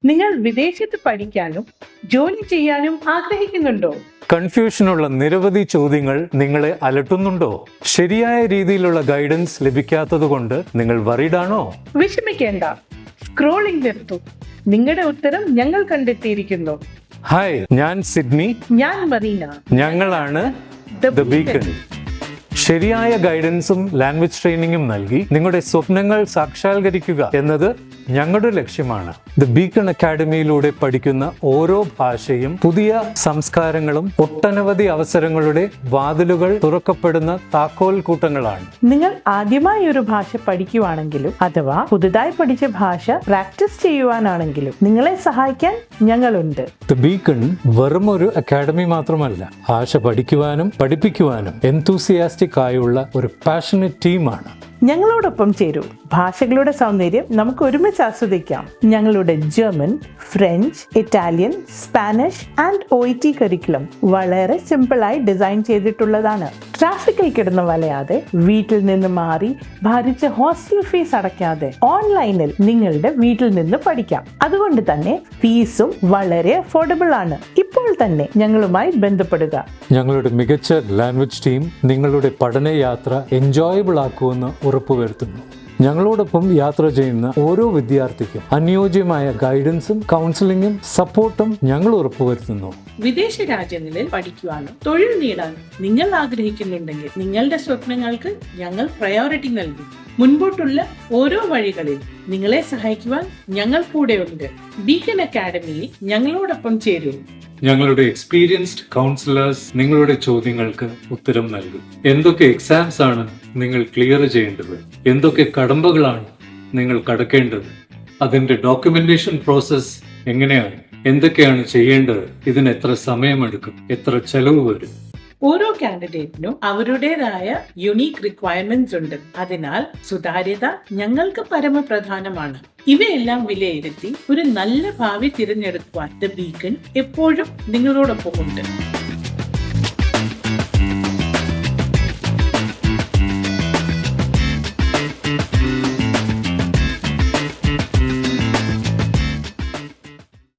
നിങ്ങൾ വിദേശത്ത് പഠിക്കാനും ജോലി ചെയ്യാനും ആഗ്രഹിക്കുന്നുണ്ടോ? കൺഫ്യൂഷനുള്ള നിരവധി ചോദ്യങ്ങൾ നിങ്ങളെ അലട്ടുന്നുണ്ടോ? ശരിയായ രീതിയിലുള്ള ഗൈഡൻസ് ലഭിക്കാത്തതുകൊണ്ട് നിങ്ങൾ വറീഡാണോ? വിഷമിക്കേണ്ട, സ്ക്രോളിംഗ് നിർത്തൂ. നിങ്ങളുടെ ഉത്തരം ഞങ്ങൾ കണ്ടെത്തിയിരിക്കുന്നു. ഹായ്, ഞാൻ സിഡ്നി. ഞാൻ മറീന. ഞങ്ങളാണ് ദ ബീക്കൺ. ശരിയായ ഗൈഡൻസും ലാംഗ്വേജ് ട്രെയിനിങ്ങും നൽകി നിങ്ങളുടെ സ്വപ്നങ്ങൾ സാക്ഷാത്കരിക്കുക എന്നത് ഞങ്ങളുടെ ലക്ഷ്യമാണ്. ദ ബീക്കൺ അക്കാഡമിയിലൂടെ പഠിക്കുന്ന ഓരോ ഭാഷയും പുതിയ സംസ്കാരങ്ങളും ഒട്ടനവധി അവസരങ്ങളുടെ വാതിലുകൾ തുറക്കപ്പെടുന്ന താക്കോൽ കൂട്ടങ്ങളാണ്. നിങ്ങൾ ആദ്യമായി ഒരു ഭാഷ പഠിക്കുവാണെങ്കിലും അഥവാ പുതുതായി പഠിച്ച ഭാഷ പ്രാക്ടീസ് ചെയ്യുവാനാണെങ്കിലും നിങ്ങളെ സഹായിക്കാൻ ഞങ്ങളുണ്ട്. ദ ബീക്കൺ വെറും ഒരു അക്കാഡമി മാത്രമല്ല, ഭാഷ പഠിക്കുവാനും പഠിപ്പിക്കുവാനും എന്തൂസിയാസ്റ്റിക് ആയുള്ള ഒരു പാഷനറ്റ് ടീമാണ്. ഞങ്ങളോടൊപ്പം ചേരൂ. ഭാഷകളുടെ സൗന്ദര്യം നമുക്ക് ഒരുമിച്ച് ആസ്വദിക്കാം. ഞങ്ങളുടെ German, French, Italian, Spanish and OET curriculum വളരെ സിമ്പിളായി ഡിസൈൻ ചെയ്തിട്ടുള്ളതാണ്. ട്രാഫിക്കിൽ കിടന്ന് വലയാതെ, വീട്ടിൽ നിന്ന് മാറി ഭാരിച്ച ഹോസ്റ്റൽ ഫീസ് അടയ്ക്കാതെ ഓൺലൈനിൽ നിങ്ങളുടെ വീട്ടിൽ നിന്ന് പഠിക്കാം. അതുകൊണ്ട് തന്നെ ഫീസും വളരെ അഫോർഡബിൾ ആണ്. ഇപ്പോൾ തന്നെ ഞങ്ങളുമായി ബന്ധപ്പെടുക. ഞങ്ങളുടെ മികച്ച ലാംഗ്വേജ് ടീം നിങ്ങളുടെ പഠനയാത്ര എൻജോയബിൾ ആക്കുമെന്ന് ഉറപ്പുവരുത്തുന്നു. ഞങ്ങളോടൊപ്പം യാത്ര ചെയ്യുന്ന ഓരോ വിദ്യാർത്ഥിക്കും അനുയോജ്യമായ ഗൈഡൻസും കൗൺസിലിംഗും സപ്പോർട്ടും ഞങ്ങൾ ഉറപ്പുവരുത്തുന്നു. വിദേശ രാജ്യങ്ങളിൽ പഠിക്കുവാനും തൊഴിൽ നേടാനും നിങ്ങൾ ആഗ്രഹിക്കുന്നുണ്ടെങ്കിൽ നിങ്ങളുടെ സ്വപ്നങ്ങൾക്ക് ഞങ്ങൾ പ്രയോറിറ്റി നൽകും. മുൻപോട്ടുള്ള ഓരോ വഴികളിൽ നിങ്ങളെ സഹായിക്കുവാൻ ഞങ്ങൾ കൂടെയുണ്ട്. ബീക്കൺ അക്കാഡമിയിൽ ഞങ്ങളോടൊപ്പം ചേരൂ. ഞങ്ങളുടെ എക്സ്പീരിയൻസ്ഡ് കൗൺസിലേഴ്സ് നിങ്ങളുടെ ചോദ്യങ്ങൾക്ക് ഉത്തരം നൽകും. എന്തൊക്കെ എക്സാംസ് ആണ് നിങ്ങൾ ക്ലിയർ ചെയ്യേണ്ടത്, എന്തൊക്കെ കടമ്പകളാണ് നിങ്ങൾ കടക്കേണ്ടത്, അതിന്റെ ഡോക്യുമെന്റേഷൻ പ്രോസസ് എങ്ങനെയാണ്, എന്തൊക്കെയാണ് ചെയ്യേണ്ടത്, ഇതിന് എത്ര സമയമെടുക്കും, എത്ര ചെലവ് വരും. ഓരോ കാൻഡിഡേറ്റിനും അവരുടേതായ യുണീക്ക് റിക്വയർമെന്റ്സ് ഉണ്ട്. അതിനാൽ സുതാര്യത ഞങ്ങൾക്ക് പരമപ്രധാനമാണ്. ഇവയെല്ലാം വിലയിരുത്തി ഒരു നല്ല ഭാവി തിരഞ്ഞെടുക്കുവാൻ ദ ബീക്കൺ എപ്പോഴും നിങ്ങളോടൊപ്പമുണ്ട്.